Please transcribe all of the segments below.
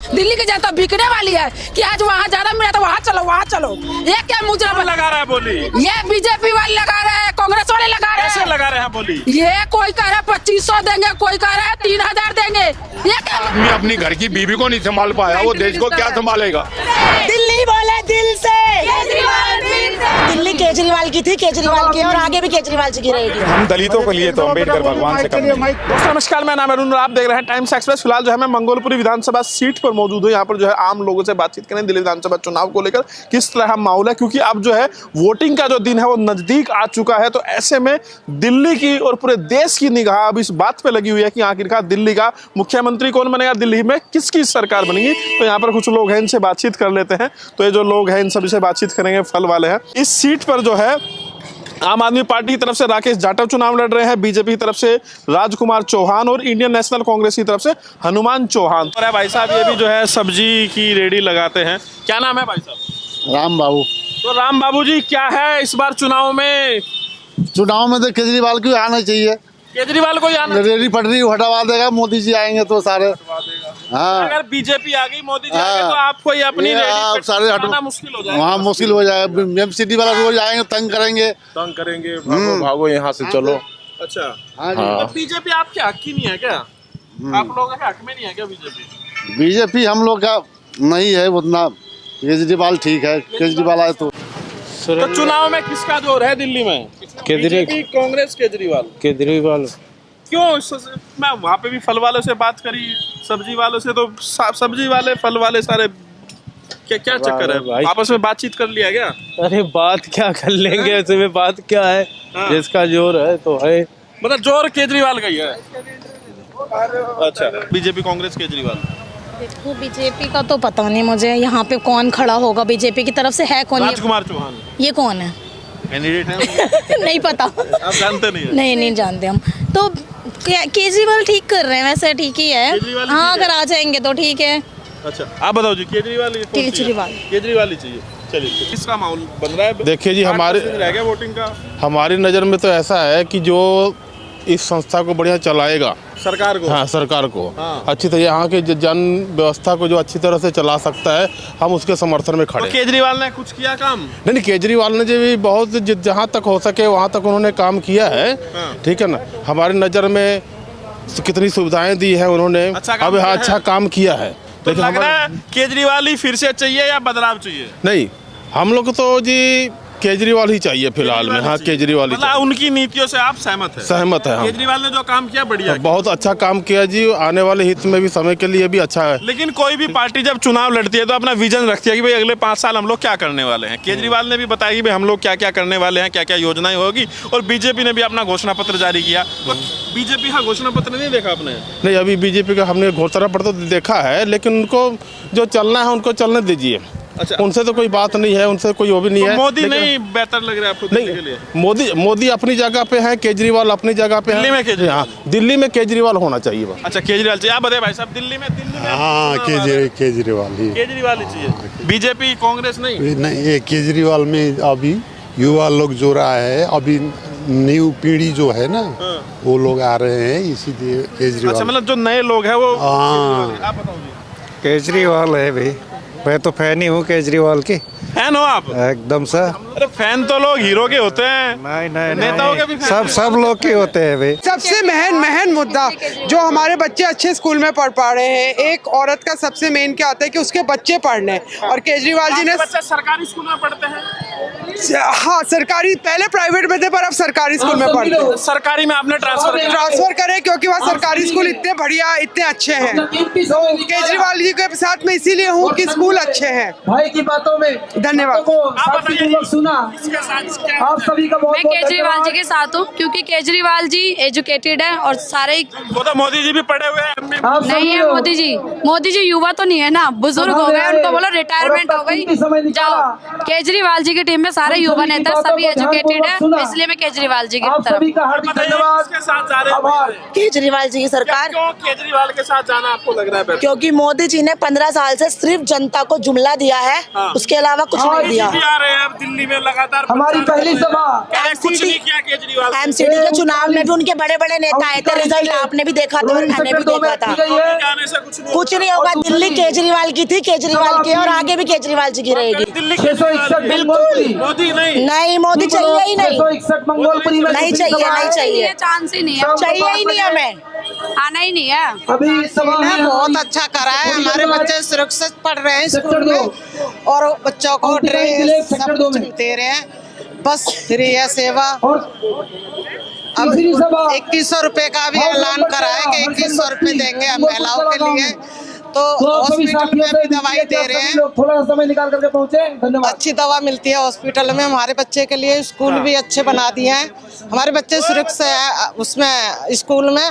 दिल्ली की जनता बिकने वाली है कि आज वहाँ जाना मिला तो वहाँ चलो वहाँ चलो। ये क्या मुजरा लगा रहा है बोली? ये बीजेपी वाले लगा रहे हैं, कांग्रेस वाले लगा रहे हैं। कैसे लगा रहे हैं बोली? ये कोई कह रहा है 2500 देंगे, कोई कह रहा है 3000 देंगे। ये क्या आदमी अपनी घर की बीवी को नहीं संभाल पाया, वो देश को क्या संभालेगा? दिल्ली बोले दिल से, दिल्ली केजरीवाल की थी, केजरीवाल की और आगे भी केजरीवाल जी की रहेगी। हम दलितों के लिए तो अम्बेडकर भगवान से कम नहीं। दोस्तों नमस्कार, मैं नाम अरुण और आप देख रहे हैं टाइम्स एक्सप्रेस। फिलहाल जो है मैं मंगोलपुरी विधानसभा सीट पर मौजूद हूँ। यहाँ पर जो है आम लोगों से बातचीत करें दिल्ली विधानसभा चुनाव को लेकर किस तरह माहौल है, क्योंकि अब जो है वोटिंग का जो दिन है वो नजदीक आ चुका है। तो ऐसे में दिल्ली की और पूरे देश की निगाह अब इस बात पे लगी हुई है कि आखिरकार दिल्ली का मुख्यमंत्री कौन बनेगा, दिल्ली में किसकी सरकार बनेगी। तो यहाँ पर कुछ लोग हैं, इनसे बातचीत कर लेते हैं। तो ये जो लोग हैं इन सभी से बातचीत करेंगे, फल वाले हैं। इस सीट पर जो है आम आदमी पार्टी की तरफ से राकेश जाटव चुनाव लड़ रहे हैं, बीजेपी की तरफ से राजकुमार चौहान और इंडियन नेशनल कांग्रेस की तरफ से हनुमान चौहान। और भाई साहब ये भी जो है सब्जी की रेडी लगाते हैं। क्या नाम है भाई साहब? राम बाबू। तो राम बाबू जी, क्या है इस बार चुनाव में? चुनाव में तो केजरीवाल को आना चाहिए। केजरीवाल को आना? रेडी पटरी हटवा देगा, मोदी जी आएंगे तो सारे। हाँ, अगर बीजेपी आ गई, मोदी जी आ गए, तो आपको ये अपनी रेडी सारे हटवाना मुश्किल हो जाएगा। वहाँ मुश्किल हो जाएगा। एमसीडी वाला रोज आएंगे, तंग करेंगे। भागो यहाँ से चलो। अच्छा, हाँ तो बीजेपी आपके हक की नहीं है क्या? आप लोगों के हक में नहीं है क्या बीजेपी? बीजेपी हम लोग का नहीं है उतना। केजरीवाल ठीक है, केजरीवाल आए तो चुनाव में किसका जोर है दिल्ली में? बीजेपी, कांग्रेस, केजरीवाल। क्यों? मैं वहाँ पे भी फल वालों से बात करी, सब्जी वालों से, तो सब्जी वाले फल वाले सारे क्या चक्कर है? आपस में बातचीत कर लिया क्या? अरे बात क्या कर लेंगे, ऐसे में बात क्या है? हाँ। जिसका जोर है तो है, मतलब जोर केजरीवाल का ही है। अच्छा, बीजेपी, कांग्रेस, केजरीवाल। देखो बीजेपी का तो पता नहीं मुझे, यहाँ पे कौन खड़ा होगा बीजेपी की तरफ से, है कौन? राजकुमार चौहान ये कौन है? कैंडिडेट है? नहीं पता। आप जानते नहीं है? नहीं जानते हम तो। केजरीवाल ठीक कर रहे हैं, वैसे ठीक ही है। हाँ, अगर आ जाएंगे तो ठीक है। अच्छा, आप बताओ जी, केजरीवाल केजरीवाल ही चाहिए। चलिए, किसका माहौल बन रहा है? देखिए जी, हमारे रह गया वोटिंग का। हमारी नज़र में तो ऐसा है कि जो इस संस्था को बढ़िया चलाएगा, सरकार को। हाँ, सरकार को हाँ। अच्छी तरह यहाँ के जन व्यवस्था को जो अच्छी तरह से चला सकता है, हम उसके समर्थन में खड़े तो हैं। केजरीवाल ने कुछ किया काम? नहीं, केजरीवाल ने जो भी बहुत जहाँ तक हो सके वहाँ तक उन्होंने काम किया है। हाँ। ठीक है ना, हमारी नज़र में कितनी सुविधाएं दी हैं उन्होंने, अच्छा काम किया है। तो लग रहा है केजरीवाल ही फिर से चाहिए या बदलाव चाहिए? नहीं, हम लोग तो जी केजरीवाल ही चाहिए फिलहाल में। हाँ, केजरीवाल ही मतलब उनकी नीतियों से आप सहमत हैं? सहमत है हम। केजरीवाल ने जो काम किया बढ़िया किया। बहुत अच्छा काम किया जी, आने वाले हित में भी, समय के लिए भी अच्छा है। लेकिन कोई भी पार्टी जब चुनाव लड़ती है तो अपना विजन रखती है कि भाई अगले 5 साल हम लोग क्या करने वाले हैं। केजरीवाल ने भी बताया कि भाई हम लोग क्या क्या करने वाले हैं, क्या क्या योजनाएं होगी। और बीजेपी ने भी अपना घोषणा पत्र जारी किया। तो बीजेपी का घोषणा पत्र नहीं देखा आपने? नहीं, अभी बीजेपी का हमने घोषणा पत्र तो देखा है, लेकिन उनको जो चलना है उनको चलने दीजिए। अच्छा, उनसे तो कोई बात नहीं है, उनसे कोई वो भी नहीं तो है। मोदी नहीं बेहतर लग रहा है आपको दिल्ली के लिए? मोदी अपनी जगह पे है, केजरीवाल अपनी जगह पे है। दिल्ली में केजरीवाल? हाँ, दिल्ली में केजरीवाल होना चाहिए बस। अच्छा, केजरीवाल चाहिए। आप बताइए भाई साहब, दिल्ली में हाँ, केजरीवाल ही चाहिए। बीजेपी, कांग्रेस नहीं? नहीं, ये केजरीवाल में अभी युवा लोग जो रहा है, अभी न्यू पीढ़ी जो है ना, वो लोग आ रहे हैं, इसीलिए केजरीवाल। अच्छा, मतलब जो नए लोग हैं वो। हाँ, आप बताओ जी। केजरीवाल है भाई, मैं तो फैन ही हूँ केजरीवाल की। फैन हो आप? एकदम सर। अरे फैन तो लोग हीरो के होते हैं। नहीं, नेताओं के भी फैन सब लोग के होते हैं भाई। सबसे महन मुद्दा जो हमारे बच्चे अच्छे स्कूल में पढ़ पा रहे हैं, एक औरत का सबसे मेन क्या आता है कि उसके बच्चे पढ़ लें। और केजरीवाल जी ने बच्चे सरकारी स्कूल में पढ़ते हैं? हाँ, सरकारी, पहले प्राइवेट में थे पर अब सरकारी स्कूल में पढ़ते हैं। सरकारी में आपने ट्रांसफर करे क्योंकि वहाँ सरकारी स्कूल इतने बढ़िया, इतने अच्छे हैं। तो केजरीवाल जी के साथ में इसीलिए हूँ कि स्कूल अच्छे हैं। भाई की बातों में धन्यवाद। सुना आप सभी का बहुत। मैं केजरीवाल जी के साथ हूँ क्योंकि केजरीवाल जी एजुकेटेड है और सारे। वो तो मोदी जी भी पढ़े हुए हैं। नहीं है मोदी जी युवा तो नहीं है ना, बुजुर्ग हो गए, उनको बोलो रिटायरमेंट हो गई, जाओ। केजरीवाल जी की टीम में सारे हमारे युवा नेता सभी एजुकेटेड है, इसलिए मैं केजरीवाल जी की तरफ। सभी का हार्दिक धन्यवाद। किसके साथ जा रहे हैं? केजरीवाल जी की सरकार। क्यों केजरीवाल के साथ जाना आपको लग रहा है? क्योंकि मोदी जी ने 15 साल से सिर्फ जनता को जुमला दिया है, उसके अलावा कुछ नहीं दिया। आ रहे हैं अब दिल्ली में लगातार हमारी पहली सभा कुछ नहीं किया केजरीवाल। एमसीडी के चुनाव में भी उनके बड़े बड़े नेता आए थे, रिजल्ट आपने भी देखा था और मैंने भी देखा था। कुछ नहीं होगा, दिल्ली केजरीवाल की थी, केजरीवाल की, और आगे भी केजरीवाल जी की रहेगी। बिल्कुल मोदी नहीं, मोदी चाहिए ही नहीं, 661 मंगोलपुरी में नहीं चाहिए, नहीं चाहिए, चांस ही नहीं है, चाहिए ही नहीं हमें, आना ही नहीं है। अभी सभा में बहुत अच्छा करा है, हमारे बच्चे सुरक्षित पढ़ रहे हैं स्कूल में और बच्चों को ड्रेस सब कुछ दे रहे हैं, बस फ्री है सेवा। अब 2100 रुपए का भी ऐलान करा है कि 2100 रुपए देंगे हम महिलाओं के लिए, तो हॉस्पिटल में भी दवाई दे रहे हैं, थोड़ा समय निकाल करके पहुँचे। धन्यवाद। अच्छी दवा मिलती है हॉस्पिटल में हमारे बच्चे के लिए, स्कूल भी अच्छे बना दिए हैं, हमारे बच्चे सुरक्षित है उसमें, स्कूल में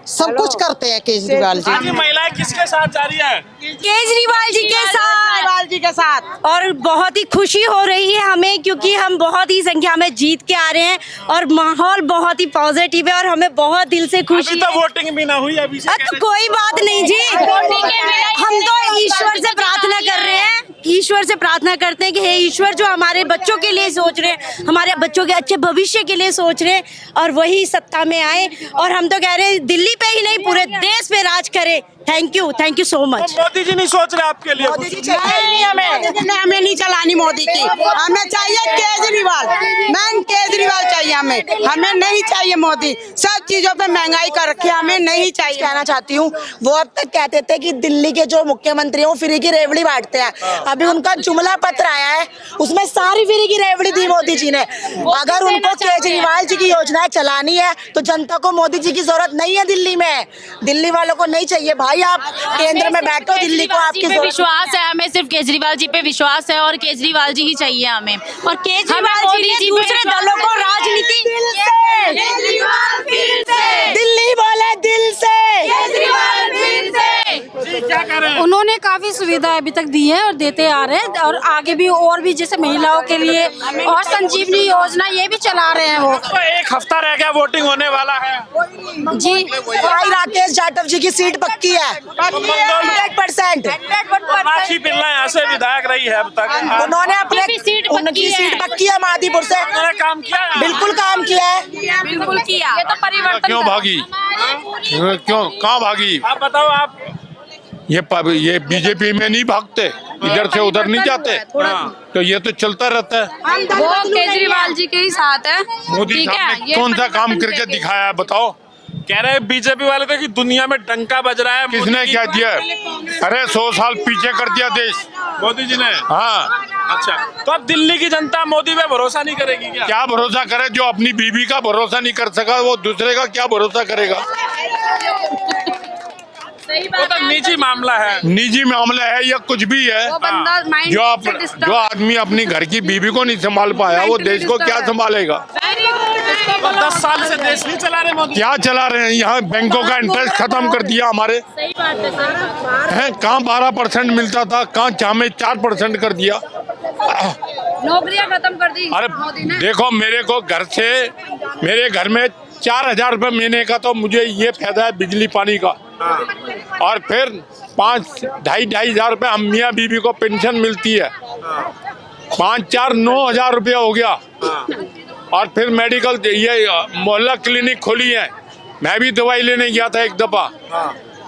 सब कुछ करते हैं केजरीवाल जी। महिलाएं किसके साथ जा रही है? केजरीवाल जी के साथ, केजरीवाल जी के साथ। और बहुत ही खुशी हो रही है हमें, क्योंकि हम बहुत ही संख्या में जीत के आ रहे हैं और माहौल बहुत ही पॉजिटिव है और हमें बहुत दिल से खुशी है। वोटिंग भी ना हुई अभी से। तो कोई बात नहीं जी, हम तो ईश्वर से प्रार्थना कर रहे हैं, ईश्वर से प्रार्थना करते हैं कि हे ईश्वर, जो हमारे बच्चों के लिए सोच रहे हैं, हमारे बच्चों के अच्छे भविष्य के लिए सोच रहे हैं, और वही सत्ता में आए, और हम तो कह रहे हैं दिल्ली पे ही नहीं पूरे देश पे राज करे। Thank you so much. Modi ji नहीं सोच रहे आपके लिए? मोदी जी चाहिए हमें नहीं चलानी मोदी की, हमें चाहिए केजरीवाल, मैन केजरीवाल चाहिए हमें नहीं चाहिए मोदी। सब चीजों पे महंगाई कर रखी है, हमें नहीं चाहिए। कहना चाहती हूँ, वो अब तक कहते थे कि दिल्ली के जो मुख्यमंत्री हैं वो फ्री की रेवड़ी बांटते हैं, अभी उनका जुमला पत्र आया है, उसमें सारी फ्री की रेवड़ी दी मोदी जी ने। अगर उनको केजरीवाल जी की योजनाएं चलानी है तो जनता को मोदी जी की जरूरत नहीं है दिल्ली में, दिल्ली वालों को नहीं चाहिए। भाई आप केंद्र में बैठो, दिल्ली को आपकी विश्वास है, हमें सिर्फ केजरीवाल जी पे विश्वास है और केजरीवाल जी ही चाहिए हमें, और केजरीवाल जी ने दूसरे दलों को राजनीति दिल्ली बोले दिल से, क्या कर रहे हैं? उन्होंने काफी सुविधा अभी तक दी है और देते आ रहे हैं, और आगे भी और भी जैसे महिलाओं के लिए और संजीवनी योजना ये भी चला रहे हैं वो। तो एक हफ्ता रह गया, वोटिंग होने वाला है जी। भाई राकेश जाटव जी की सीट पक्की है 100%। माछी पिल्ला यहाँ से विधायक रही है अब तक, उन्होंने उनकी सीट पक्की है मादीपुर से, उन्होंने काम किया, बिल्कुल काम किया है, बिल्कुल किया। ये तो परिवर्तन क्यों भागी? क्यों कहाँ भागी? आप बताओ। आप ये बीजेपी में नहीं भागते, इधर से उधर नहीं जाते, तो ये तो चलता रहता है। वो केजरीवाल जी के ही साथ है। मोदी साहब ने कौन सा काम करके दिखाया है बताओ? कह रहे हैं बीजेपी वाले तो कि दुनिया में डंका बज रहा है। किसने क्या दिया? अरे 100 साल पीछे कर दिया देश मोदी जी ने। हाँ। अच्छा, तो अब दिल्ली की जनता मोदी पे भरोसा नहीं करेगी क्या? क्या भरोसा करे? जो अपनी बीवी का भरोसा नहीं कर सका वो दूसरे का क्या भरोसा करेगा? वो तो निजी मामला है। निजी मामला है या कुछ भी है, जो आदमी अपनी घर की बीवी को नहीं संभाल पाया वो देश को क्या संभालेगा? 10 साल से देश नहीं चला रहे मोदी। क्या चला रहे हैं? यहाँ बैंकों का इंटरेस्ट खत्म कर दिया हमारे। सही बात है सर। है कहाँ 12% मिलता था, कहाँ 4% कर दिया। नौकरियां खत्म कर दी अरे मोदी ने। देखो, मेरे घर में 4000 रुपये महीने का तो मुझे ये फायदा है बिजली पानी का, और फिर 2,500 हजार रुपये हम मियाँ बीवी को पेंशन मिलती है, 5-4-9 रुपया हो गया। और फिर मेडिकल ये मोहल्ला क्लिनिक खोली है, मैं भी दवाई लेने गया था एक दफा,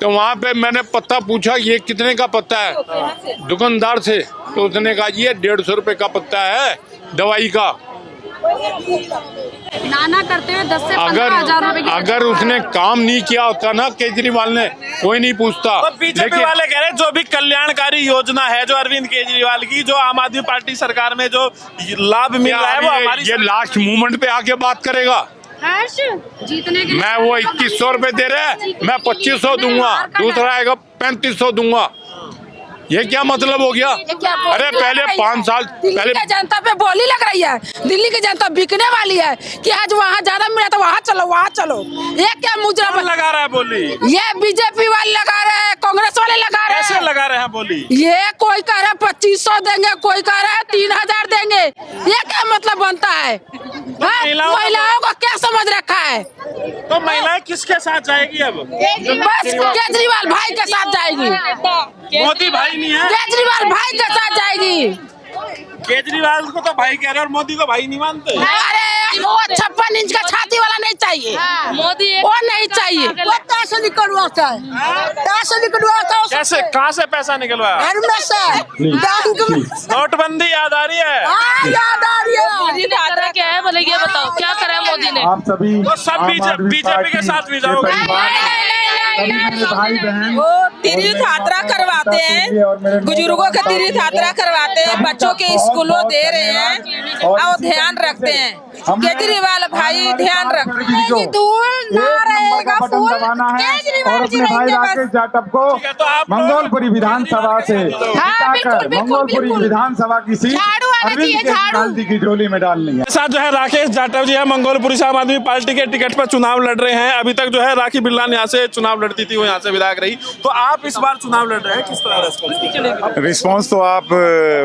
तो वहाँ पे मैंने पत्ता पूछा ये कितने का पत्ता है दुकानदार से, तो उसने कहा ये 150 रुपये का पत्ता है दवाई का। नाना करते हुए 10 से 15,000 रुपए। अगर उसने काम नहीं किया होता ना केजरीवाल ने, कोई नहीं पूछता। तो बीजेपी वाले कह रहे हैं जो भी कल्याणकारी योजना है जो अरविंद केजरीवाल की, जो आम आदमी पार्टी सरकार में जो लाभ मिल रहा है वो हमारी ये लास्ट मोमेंट पे आके बात करेगा। जीतने के मैं वो 2100 रुपए दे रहे हैं, मैं 2500 दूंगा, दूसरा आएगा 3500 दूंगा। ये क्या मतलब हो गया? अरे पहले 5 साल दिल्ली की जनता पे बोली लग रही है, दिल्ली की जनता बिकने वाली है कि आज वहाँ ज्यादा मिला तो वहाँ चलो वहाँ चलो। ये क्या मुजरा लगा रहा है बोली? ये बीजेपी वाले लगा रहे हैं, कांग्रेस वाले लगा रहे हैं। कैसे लगा रहे हैं बोली? ये कोई कह रहा है 2500 देंगे, कोई कह रहा है 3000 देंगे। ये क्या मतलब बनता है? महिलाओं को क्या समझ रखा है? तो महिलाएं किसके साथ जाएगी अब? बस केजरीवाल भाई के साथ जाएगी। मोदी भाई नहीं है, केजरीवाल भाई के साथ जाएगी। केजरीवाल को तो भाई कह रहे हैं और मोदी को भाई नहीं मानते। अरे वो 56 इंच का छाती वाला नहीं चाहिए, मोदी वो नहीं चाहिए। वो पैसे निकलवाता है, पैसे निकलवाता है। कैसे, कहाँ से पैसा निकलवाया? घर में से, बैंक में। नोटबंदी याद आ रही है? याद आ रही है। मोदी ने यात्रा क्या है बोले, ये बताओ क्या करा है मोदी ने? आप सभी तो सब बीजेपी के साथ भी जाओगे? भाई बहन वो तीर्थ यात्रा करवाते हैं, बुजुर्गों के तीर्थ यात्रा करवाते हैं, बच्चों के स्कूलों दे रहे हैं और ध्यान रखते हैं। केजरीवाल भाई ध्यान रखते। दूर ना रहेगा फूल और अपने भाई राकेश जाटव को मंगोलपुरी विधानसभा से जिताकर मंगोलपुरी विधानसभा की सीट अरविंद केजरीवाल जी की झोली में डालनी है। साथ जो है राकेश जाटव जी है, मंगोलपुरी से आम आदमी पार्टी के टिकट पर चुनाव लड़ रहे हैं। अभी तक जो है राखी बिरलान यहाँ से चुनाव लड़ती थी, वो यहाँ से विधायक रही। तो आप इस बार चुनाव लड़ रहे हैं, किस तरह रिस्पॉन्स? तो आप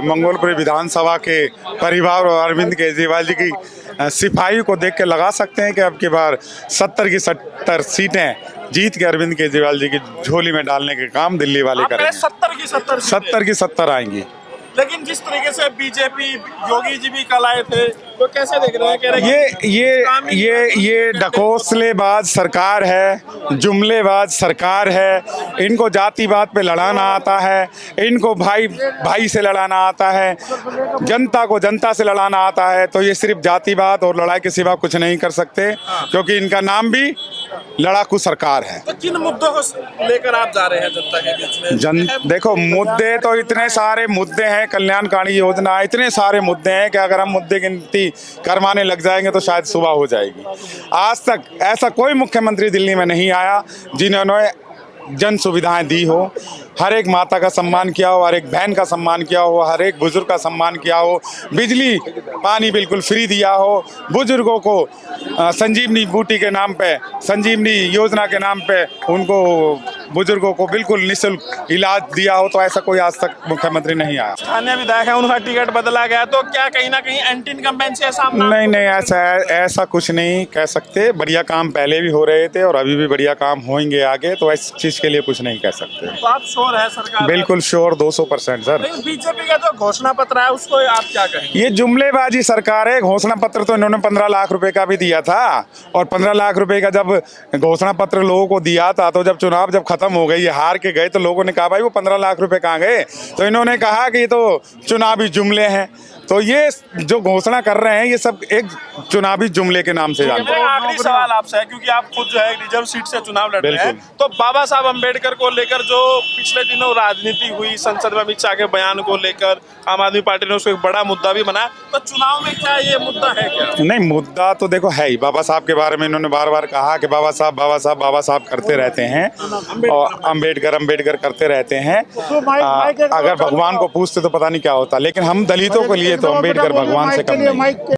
मंगोलपुरी विधानसभा के परिवार और अरविंद केजरीवाल जी की सिपाही को देख के लगा सकते हैं कि अब की बार 70 की 70 सीटें जीत के अरविंद केजरीवाल जी की झोली में डालने के काम दिल्ली वाले करेंगे। 70 की 70 आएंगी। लेकिन जिस तरीके से बीजेपी योगी जी भी कल आए थे, तो कैसे देख रहे हैं? कह रहे ये ढकोसलेबाज सरकार है, जुमलेबाज सरकार है। इनको जातिवाद पे लड़ाना आता है, इनको भाई भाई से लड़ाना आता है, जनता को जनता से लड़ाना आता है। तो ये सिर्फ जातिवाद और लड़ाई के सिवा कुछ नहीं कर सकते, क्योंकि इनका नाम भी लड़ाकू सरकार है। तो किन मुद्दों को लेकर आप जा रहे हैं जनता के बीच में? देखो, मुद्दे तो इतने सारे मुद्दे हैं, कल्याणकारी योजना, इतने सारे मुद्दे हैं कि अगर हम मुद्दे गिनती करवाने लग जाएंगे तो शायद सुबह हो जाएगी। आज तक ऐसा कोई मुख्यमंत्री दिल्ली में नहीं आया जिन्होंने जन सुविधाएं दी हो, हर एक माता का सम्मान किया हो, हर एक बहन का सम्मान किया हो, हर एक बुजुर्ग का सम्मान किया हो, बिजली पानी बिल्कुल फ्री दिया हो, बुजुर्गों को संजीवनी बूटी के नाम पे, संजीवनी योजना के नाम पे उनको बुजुर्गों को बिल्कुल निःशुल्क इलाज दिया हो। तो ऐसा कोई आज तक मुख्यमंत्री नहीं आया। स्थानीय विधायक है, उनका टिकट बदला गया, तो क्या कहीं ना कहीं एंटी इनकम्बेंसी है सामने? नहीं, ऐसा कुछ नहीं कह सकते। बढ़िया काम पहले भी हो रहे थे और अभी भी बढ़िया काम होंगे आगे, तो इस चीज के लिए कुछ नहीं कह सकते। तो आप श्योर है सरकार? बिल्कुल श्योर, 200% सर। बीजेपी का जो घोषणा पत्र है उसको आप क्या कहेंगे? ये जुमलेबाजी सरकार है। घोषणा पत्र तो इन्होंने 15 लाख रुपए का भी दिया था, और 15 लाख रुपए का जब घोषणा पत्र लोगों को दिया था, तो जब चुनाव जब खत्म हो गई, हार के गए, तो लोगों ने कहा भाई वो 15 लाख रुपए कहाँ गए? तो इन्होंने कहा कि ये तो चुनावी जुमले हैं। तो ये जो घोषणा कर रहे हैं ये सब एक चुनावी जुमले के नाम से जानते हैं। आखिरी सवाल आपसे है, क्योंकि आप खुद जो है रिजर्व सीट से चुनाव लड़ रहे हैं, तो बाबा साहब अम्बेडकर को लेकर जो पिछले दिनों राजनीति हुई, संसद में अमित शाह के बयान को लेकर आम आदमी पार्टी ने उसको एक बड़ा मुद्दा भी बनाया, तो चुनाव में क्या ये मुद्दा है क्या? नहीं, मुद्दा तो देखो है ही। बाबा साहब के बारे में इन्होंने बार बार कहा कि बाबा साहब करते रहते हैं, और अम्बेडकर करते रहते हैं। अगर भगवान को पूछते तो पता नहीं क्या होता, लेकिन हम दलितों के लिए तो अम्बेडकर भगवान से कम नहीं।